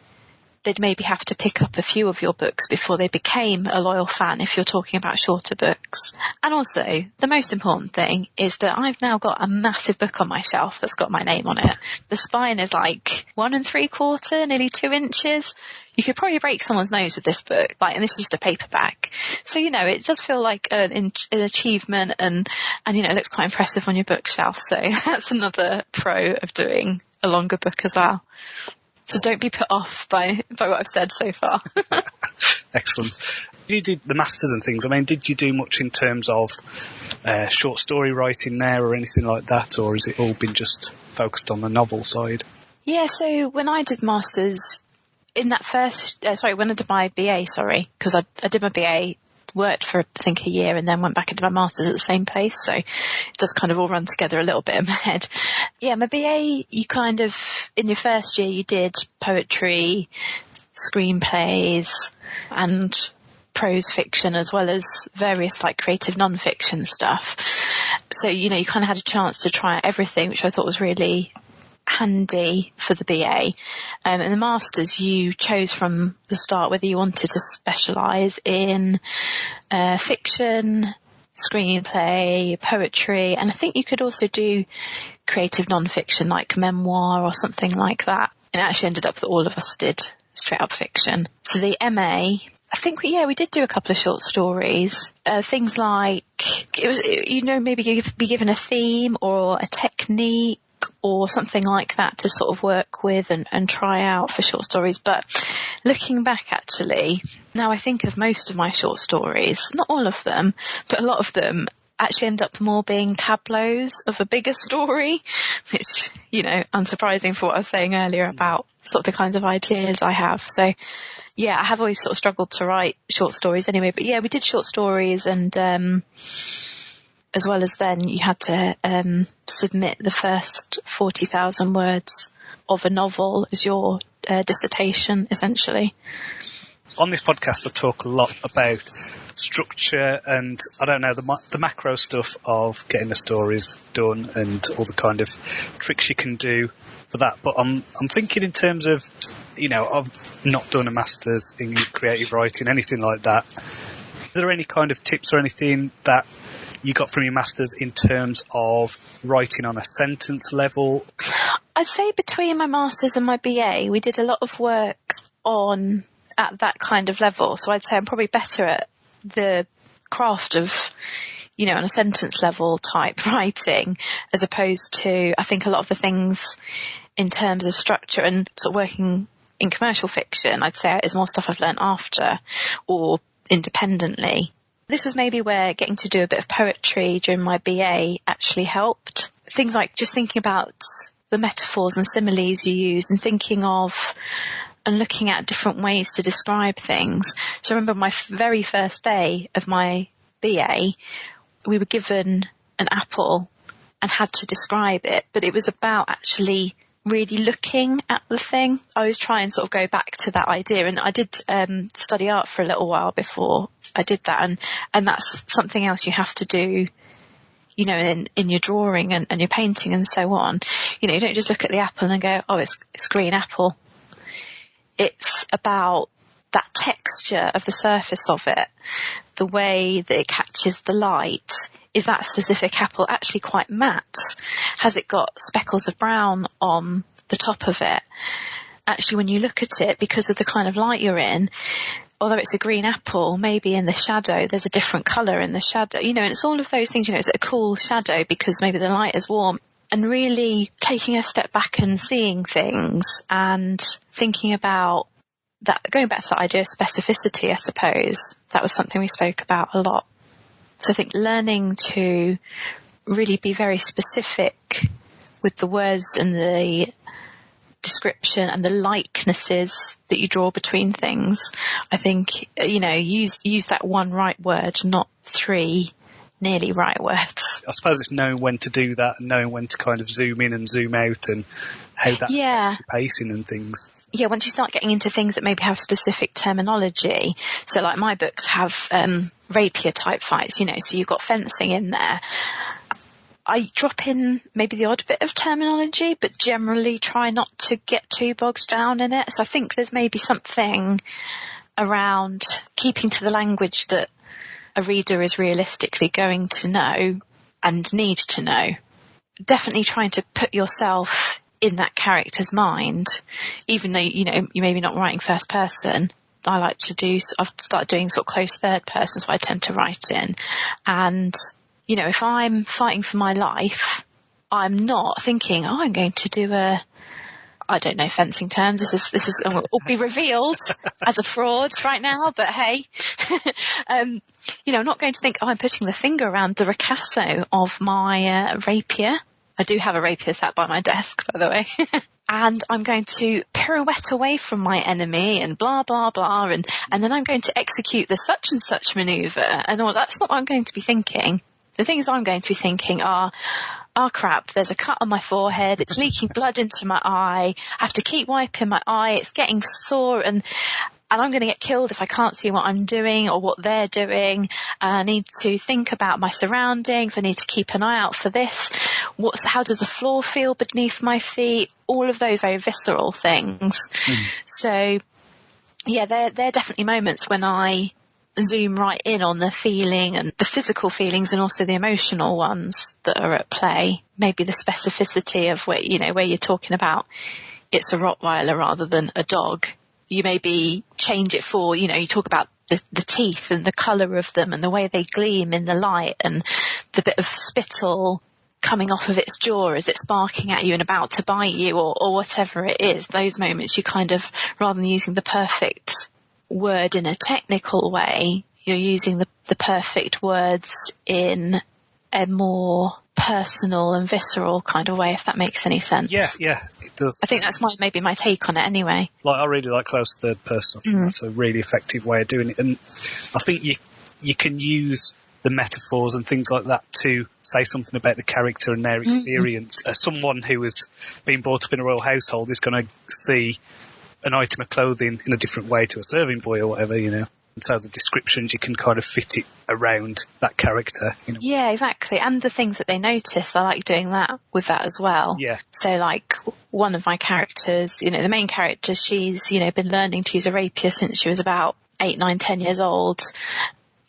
B: they'd maybe have to pick up a few of your books before they became a loyal fan if you're talking about shorter books. And also, the most important thing is that I've now got a massive book on my shelf that's got my name on it. The spine is like 1 3/4, nearly 2 inches. You could probably break someone's nose with this book, and this is just a paperback. So, it does feel like an achievement and, it looks quite impressive on your bookshelf. So that's another pro of doing a longer book as well. So don't be put off by what I've said so far.
A: Excellent. You did the masters and things. I mean, did you do much in terms of short story writing there or anything like that, or has it all been just focused on the novel side?
B: Yeah, so when I did masters, in that when I did my BA, because I did my BA, worked for I think a year, and then went back into my masters at the same place, so it does kind of all run together a little bit in my head. Yeah, my BA, you kind of, in your first year, you did poetry, screenplays, and prose fiction, as well as various creative non-fiction stuff. So, you kind of had a chance to try everything, which I thought was really handy for the BA. In the masters, you chose from the start whether you wanted to specialise in fiction, screenplay, poetry, and I think you could also do creative non-fiction like memoir or something like that. And it actually ended up that all of us did straight up fiction. So the MA, I think we did do a couple of short stories. Things like, it was, maybe be given a theme or a technique or something like that to sort of work with and try out for short stories. But looking back, actually, now I think of most of my short stories, not all of them, but a lot of them actually end up more being tableaus of a bigger story, which, unsurprising for what I was saying earlier about sort of the kinds of ideas I have. So, yeah, I have always sort of struggled to write short stories anyway. But yeah, we did short stories, and as well as then you had to submit the first 40,000 words of a novel as your dissertation, essentially.
A: On this podcast, I talk a lot about structure and, I don't know, the macro stuff of getting the stories done and all the kind of tricks you can do for that. But I'm thinking in terms of, I've not done a master's in creative writing, anything like that. Are there any kind of tips or anything that you got from your masters in terms of writing on a sentence level?
B: I'd say between my masters and my BA, we did a lot of work at that kind of level. So I'd say I'm probably better at the craft of, on a sentence level type writing, as opposed to, I think, a lot of the things in terms of structure and sort of working in commercial fiction, I'd say is more stuff I've learned after or independently. This was maybe where getting to do a bit of poetry during my BA actually helped. Things like just thinking about the metaphors and similes you use and thinking of and looking at different ways to describe things. So I remember my very first day of my BA, we were given an apple and had to describe it, but it was about actually really looking at the thing. I always try and sort of go back to that idea, and I did study art for a little while before I did that, and that's something else you have to do, in your drawing and your painting and so on. You don't just look at the apple and go, oh, it's green apple. It's about that texture of the surface of it, the way that it catches the light. Is that specific apple actually quite matte? Has it got speckles of brown on the top of it? Actually, when you look at it, because of the kind of light you're in, although it's a green apple, maybe in the shadow there's a different colour in the shadow. And it's all of those things. It's a cool shadow because maybe the light is warm. And really taking a step back and seeing things and thinking about that, going back to that idea of specificity, I suppose, that was something we spoke about a lot. So I think learning to really be very specific with the words and the description and the likenesses that you draw between things. I think, use that one right word, not 3 nearly right words.
A: I suppose it's knowing when to do that and knowing when to kind of zoom in and zoom out and how that pacing and things. Yeah,
B: once you start getting into things that maybe have specific terminology. So like my books have rapier type fights, so you've got fencing in there. I drop in maybe the odd bit of terminology, but generally try not to get too bogged down in it. So I think there's maybe something around keeping to the language that a reader is realistically going to know and need to know. Definitely trying to put yourself in that character's mind, even though, you know, you're maybe not writing first person. I've started doing sort of close third person, so I tend to write in. And, you know, if I'm fighting for my life, I'm not thinking, I'm going to do I don't know fencing terms. This is will be revealed as a fraud right now, but hey, you know, I'm not going to think, I'm putting the finger around the ricasso of my rapier. I do have a rapier sat by my desk, by the way. And I'm going to pirouette away from my enemy and blah, blah, blah. And then I'm going to execute the such and such maneuver. And all that's not what I'm going to be thinking. The things I'm going to be thinking are, oh crap, there's a cut on my forehead, it's leaking blood into my eye, I have to keep wiping my eye, it's getting sore, and I'm going to get killed if I can't see what I'm doing or what they're doing. I need to think about my surroundings, I need to keep an eye out for this. How does the floor feel beneath my feet? All of those very visceral things. So yeah, they're definitely moments when I zoom right in on the feeling and the physical feelings and also the emotional ones that are at play. Maybe the specificity of where you're talking about it's a Rottweiler rather than a dog. You maybe change it for, you talk about the teeth and the colour of them and the way they gleam in the light and the bit of spittle coming off of its jaw as it's barking at you and about to bite you or whatever it is. Those moments you kind of, rather than using the perfect word in a technical way, you're using the perfect words in a more personal and visceral kind of way, if that makes any sense.
A: Yeah, it does.
B: I think that's maybe my take on it anyway.
A: Like, I really like close third person. I think that's a really effective way of doing it. And I think you can use the metaphors and things like that to say something about the character and their experience. Someone who has been brought up in a royal household is going to see an item of clothing in a different way to a serving boy or whatever, And so the descriptions, you can kind of fit it around that character.
B: Yeah, exactly. And the things that they notice, I like doing that with that as well.
A: Yeah.
B: So like one of my characters, the main character, she's, been learning to use a rapier since she was about 8, 9, 10 years old.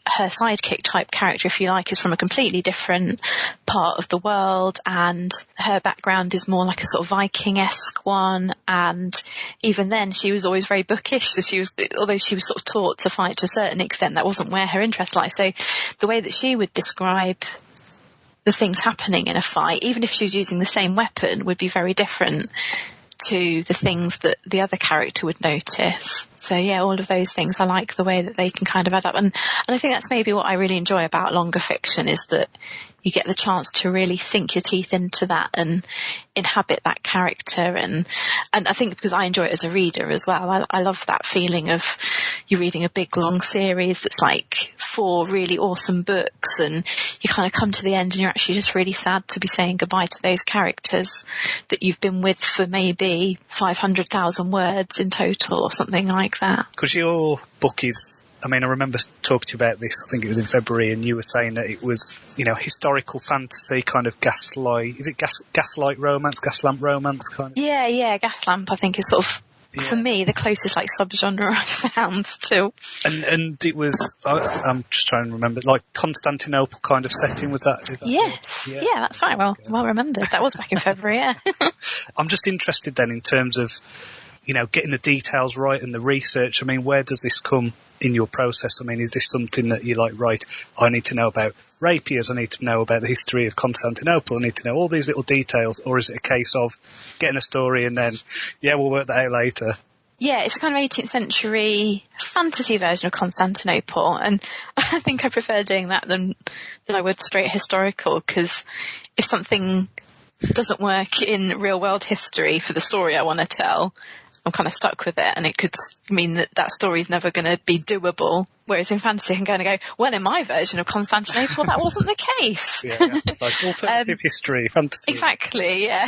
B: Her sidekick type character, if you like, is from a completely different part of the world, and her background is more like a sort of Viking-esque one. And even then, she was always very bookish. So although she was sort of taught to fight to a certain extent, that wasn't where her interest lies. So the way that she would describe the things happening in a fight, even if she was using the same weapon, would be very different to the things that the other character would notice. So yeah, all of those things, I like the way that they can kind of add up. And I think that's maybe what I really enjoy about longer fiction, is that you get the chance to really sink your teeth into that and inhabit that character. And I think because I enjoy it as a reader as well, I love that feeling of you're reading a big long series that's like 4 really awesome books, and you kind of come to the end and you're actually just really sad to be saying goodbye to those characters that you've been with for maybe 500,000 words in total or something like that.
A: Because your book is, I remember talking to you about this, I think it was in February, and you were saying that it was, historical fantasy, kind of gaslight. Is it gaslight romance, gaslamp romance kind of?
B: Yeah, gaslamp I think is sort of, for me, the closest like subgenre I found to.
A: And it was, I'm just trying to remember, like Constantinople kind of setting, was that?
B: Yes, yeah, that's right. Well remembered. That was back in February, yeah.
A: I'm just interested then in terms of, getting the details right and the research. Where does this come in your process? Is this something that you're like, right, I need to know about rapiers, I need to know about the history of Constantinople, I need to know all these little details, or is it a case of getting a story and then, we'll work that out later?
B: Yeah, it's a kind of 18th century fantasy version of Constantinople, and I think I prefer doing that than I would straight historical, because if something doesn't work in real world history for the story I want to tell, I'm kind of stuck with it, and it could mean that story's never going to be doable. Whereas in fantasy, I'm going to go, well, in my version of Constantinople, that wasn't the case.
A: Yeah, it's like alternative history, fantasy.
B: Exactly, yeah.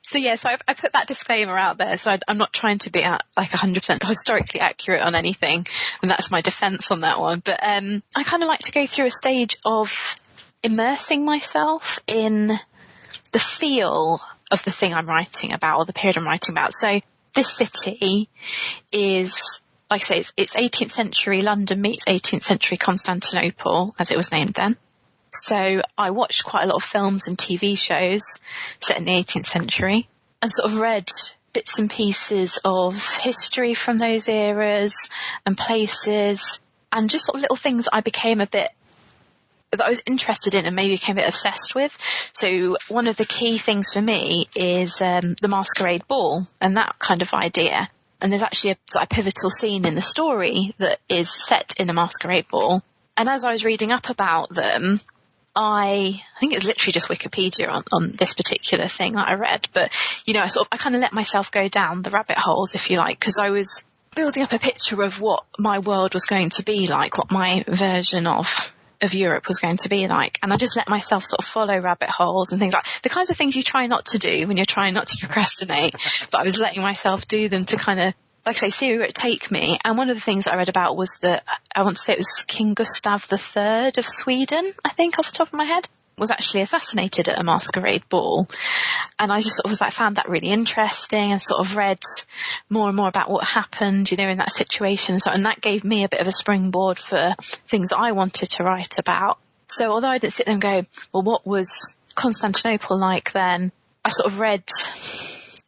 B: So I put that disclaimer out there. So I'm not trying to be like 100% historically accurate on anything, and that's my defence on that one. But I kind of like to go through a stage of immersing myself in the feel of the thing I'm writing about, or the period I'm writing about. So this city is, like I say, it's 18th century London meets 18th century Constantinople, as it was named then. So I watched quite a lot of films and TV shows set in the 18th century and sort of read bits and pieces of history from those eras and places, and just sort of little things I became that I was interested in and maybe became a bit obsessed with. So one of the key things for me is the masquerade ball and that kind of idea. And there's actually a pivotal scene in the story that is set in a masquerade ball. And as I was reading up about them, I think it was literally just Wikipedia on this particular thing that I read. But, you know, I kind of let myself go down the rabbit holes, if you like, because I was building up a picture of what my world was going to be like, what my version of Europe was going to be like. And I just let myself sort of follow rabbit holes and things like the kinds of things you try not to do when you're trying not to procrastinate. But I was letting myself do them to kind of, like I say, see where it take me. And one of the things that I read about was that, I want to say it was King Gustav III of Sweden, I think, off the top of my head, was actually assassinated at a masquerade ball. And I just sort of was like, found that really interesting, and sort of read more and more about what happened, you know, in that situation. So, and that gave me a bit of a springboard for things that I wanted to write about. So although I didn't sit there and go, well, what was Constantinople like then? I sort of read,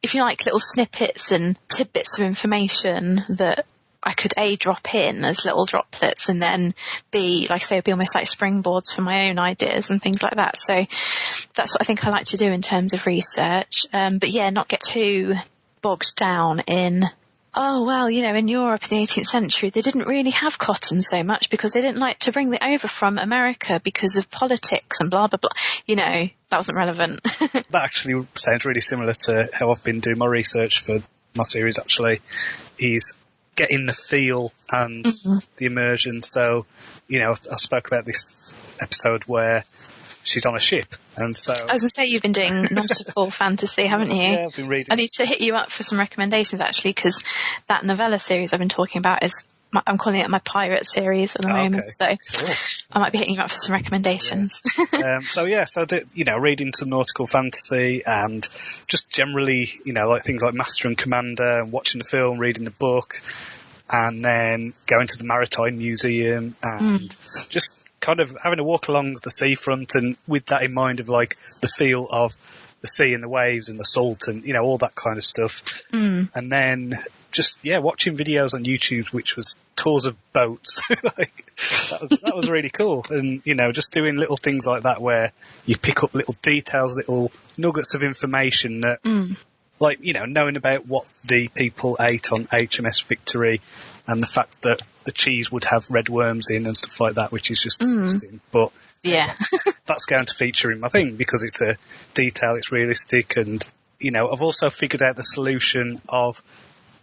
B: if you like, little snippets and tidbits of information that I could A, drop in as little droplets, and then B, like I say, be almost like springboards for my own ideas and things like that. So that's what I think I like to do in terms of research. But yeah, not get too bogged down in, oh, well, you know, in Europe in the 18th century, they didn't really have cotton so much because they didn't like to bring it over from America because of politics and blah, blah, blah. You know, that wasn't relevant.
A: That actually sounds really similar to how I've been doing my research for my series, actually, is getting the feel and the immersion. So, you know, I spoke about this episode where she's on a ship, and so
B: I was going to say, you've been doing nautical fantasy, haven't you?
A: Yeah, I've been reading.
B: I need to hit you up for some recommendations, actually, because that novella series I've been talking about is, I'm calling it my pirate series at the moment, so cool. I might be hitting you up for some recommendations.
A: Yeah. So you know, reading some nautical fantasy and just generally, you know, like things like Master and Commander, and watching the film, reading the book, and then going to the Maritime Museum and just kind of having a walk along the seafront, and with that in mind of like the feel of the sea and the waves and the salt and, you know, all that kind of stuff. And then just, yeah, watching videos on YouTube, which was tours of boats. Like, that was really cool. And, you know, just doing little things like that where you pick up little details, little nuggets of information that, like, you know, knowing about what the people ate on HMS Victory and the fact that the cheese would have red worms in and stuff like that, which is just disgusting. But
B: yeah,
A: that's going to feature in my thing because it's a detail, it's realistic. And, you know, I've also figured out the solution of,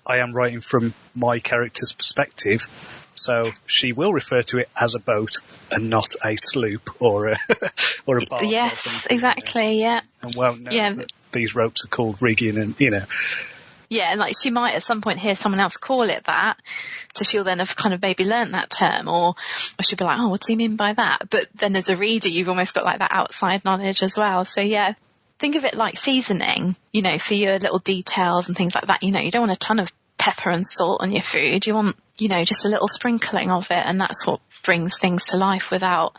A: I am writing from my character's perspective, so she will refer to it as a boat and not a sloop or a bark.
B: Yes, exactly. Yeah,
A: and won't know that these ropes are called rigging, and, you know.
B: Yeah, and like she might at some point hear someone else call it that, so she'll then have kind of maybe learnt that term, or she'll be like, oh, what do you mean by that? But then as a reader, you've almost got like that outside knowledge as well. So yeah. Think of it like seasoning, you know, for your little details and things like that. You know, you don't want a ton of pepper and salt on your food. You want, you know, just a little sprinkling of it, and that's what brings things to life without,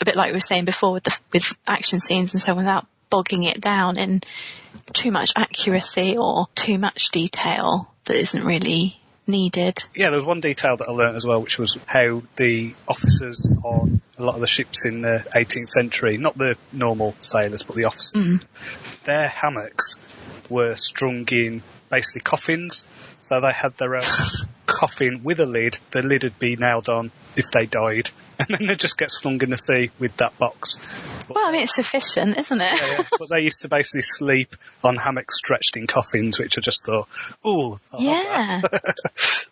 B: a bit like we were saying before with action scenes and so on, without bogging it down in too much accuracy or too much detail that isn't really needed.
A: Yeah, there was one detail that I learnt as well, which was how the officers on a lot of the ships in the 18th century, not the normal sailors, but the officers, their hammocks were strung in basically coffins. So they had their own coffin with a lid. The lid would be nailed on if they died, and then they'd just get slung in the sea with that box. But,
B: well, I mean, it's sufficient, isn't it?
A: Yeah. But they used to basically sleep on hammocks stretched in coffins, which I just thought, ooh.
B: Yeah.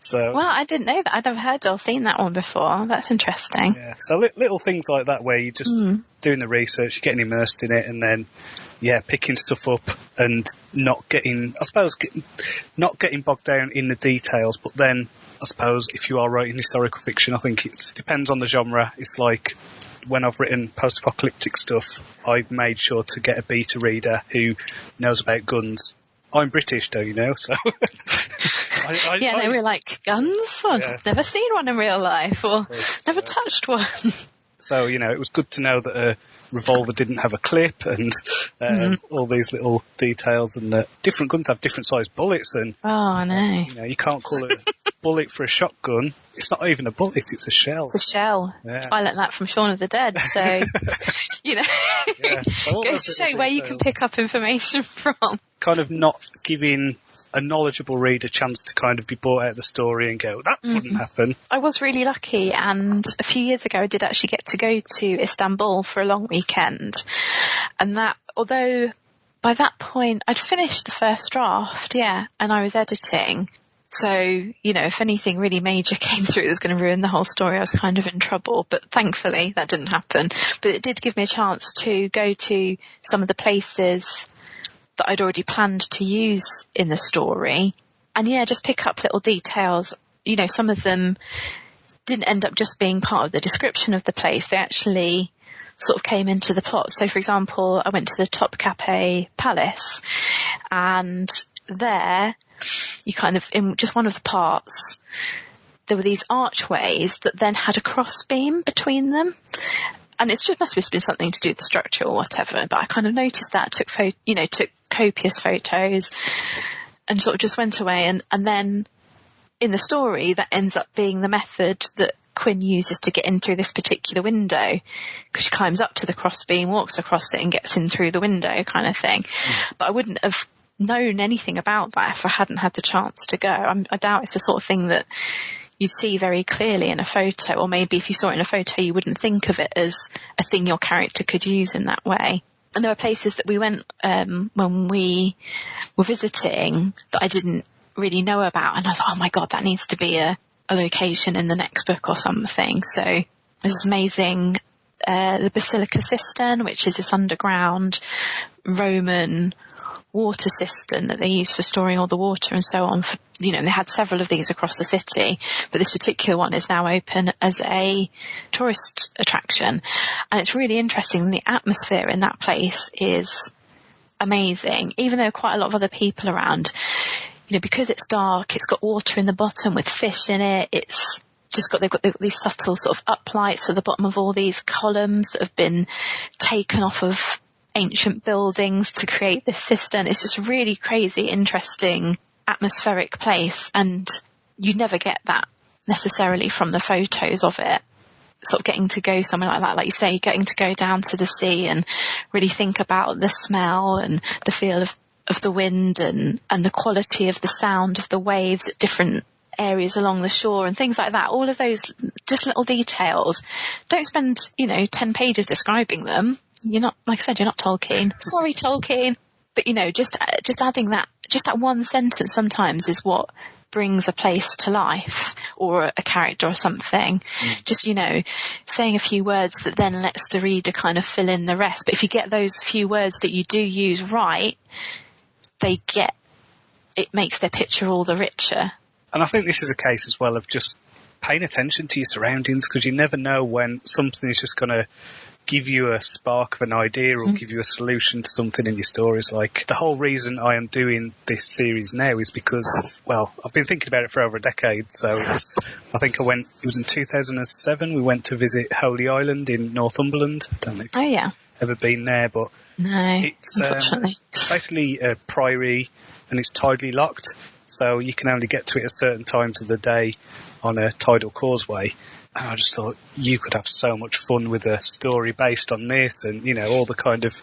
A: So,
B: well, I didn't know that. I'd never heard or seen that one before. That's interesting.
A: Yeah. So little things like that where you're just doing the research, you're getting immersed in it, and then picking stuff up and not getting bogged down in the details. But then, I suppose, if you are writing historical fiction, I think it depends on the genre. It's like when I've written post-apocalyptic stuff, I've made sure to get a beta reader who knows about guns. I'm British, though, you know, so...
B: we're like, guns? Well, I've never seen one in real life, or never touched one. So, you know, it was good to know that a revolver didn't have a clip and all these little details, and that different guns have different sized bullets. And I know.
A: You know, you can't call it a bullet for a shotgun. It's not even a bullet, it's a shell.
B: It's a shell. Yeah. I learnt that from Shaun of the Dead, so, you know, goes to show where you can pick up information from.
A: Kind of not giving a knowledgeable reader chance to kind of be brought out of the story and go, that wouldn't happen.
B: I was really lucky, and a few years ago I did actually get to go to Istanbul for a long weekend, and that, although by that point I'd finished the first draft, and I was editing, so, you know, if anything really major came through that was going to ruin the whole story, I was kind of in trouble, but thankfully that didn't happen. But it did give me a chance to go to some of the places that I'd already planned to use in the story, and just pick up little details. You know, some of them didn't end up just being part of the description of the place. They actually sort of came into the plot. So, for example, I went to the Topkapi Palace, and there, you kind of, in just one of the parts, there were these archways that then had a crossbeam between them. And it just must have been something to do with the structure or whatever. But I kind of noticed that, took copious photos, and sort of just went away. And then in the story, that ends up being the method that Quinn uses to get in through this particular window, because she climbs up to the crossbeam, walks across it, and gets in through the window, kind of thing. But I wouldn't have known anything about that if I hadn't had the chance to go. I doubt it's the sort of thing that you see very clearly in a photo, or maybe if you saw it in a photo you wouldn't think of it as a thing your character could use in that way. And there were places that we went when we were visiting that I didn't really know about, and I was like, oh my god, that needs to be a location in the next book or something. So it was amazing. The Basilica Cistern, which is this underground Roman water cistern that they use for storing all the water and so on. They had several of these across the city, but this particular one is now open as a tourist attraction, and it's really interesting. The atmosphere in that place is amazing, even though quite a lot of other people around. Because it's dark, it's got water in the bottom with fish in it. It's just they've got these subtle sort of uplights at the bottom of all these columns that have been taken off of ancient buildings to create this cistern. It's just a really crazy, interesting, atmospheric place, and you never get that necessarily from the photos of it. Sort of getting to go somewhere like that, like you say, getting to go down to the sea and really think about the smell and the feel of the wind and the quality of the sound of the waves at different areas along the shore and things like that. All of those just little details. Don't spend 10 pages describing them. You're not, like I said, you're not Tolkien. Sorry, Tolkien. But, just adding that, just that one sentence sometimes is what brings a place to life, or a character or something. Just, saying a few words that then lets the reader kind of fill in the rest. But if you get those few words that you do use right, it makes their picture all the richer.
A: And I think this is a case as well of just paying attention to your surroundings, because you never know when something is just going to give you a spark of an idea or give you a solution to something in your stories. Like, the whole reason I am doing this series now is because, well, I've been thinking about it for over a decade. So I think it was in 2007, we went to visit Holy Island in Northumberland. I don't know if you've ever been there, but
B: no,
A: it's basically a priory, and it's tidally locked. So you can only get to it at certain times of the day on a tidal causeway. And I just thought you could have so much fun with a story based on this, and all the kind of.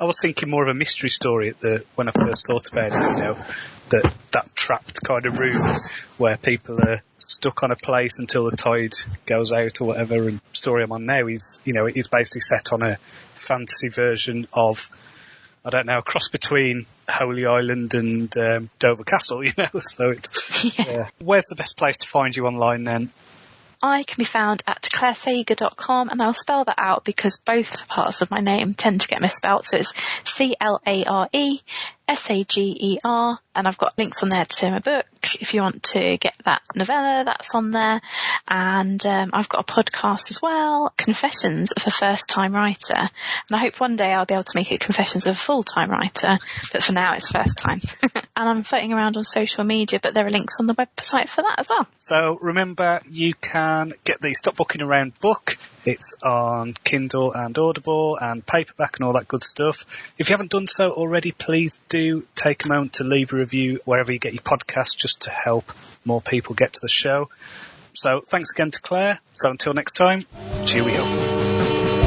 A: I was thinking more of a mystery story when I first thought about it. That trapped kind of room where people are stuck on a place until the tide goes out or whatever. And the story I'm on now is it is basically set on a fantasy version of, I don't know, a cross between Holy Island and Dover Castle. So it's. Yeah. Where's the best place to find you online then?
B: I can be found at claresager.com, and I'll spell that out because both parts of my name tend to get misspelled. So it's CLARESAGER, and I've got links on there to my book. If you want to get that novella, that's on there. And I've got a podcast as well, Confessions of a First-Time Writer. And I hope one day I'll be able to make it Confessions of a Full-Time Writer, but for now it's first time. And I'm floating around on social media, but there are links on the website for that as well.
A: So remember, you can get the Stop Booking Around book. It's on Kindle and Audible and paperback and all that good stuff. If you haven't done so already, please do take a moment to leave a review wherever you get your podcast, just to help more people get to the show. So thanks again to Claire. So until next time, cheerio.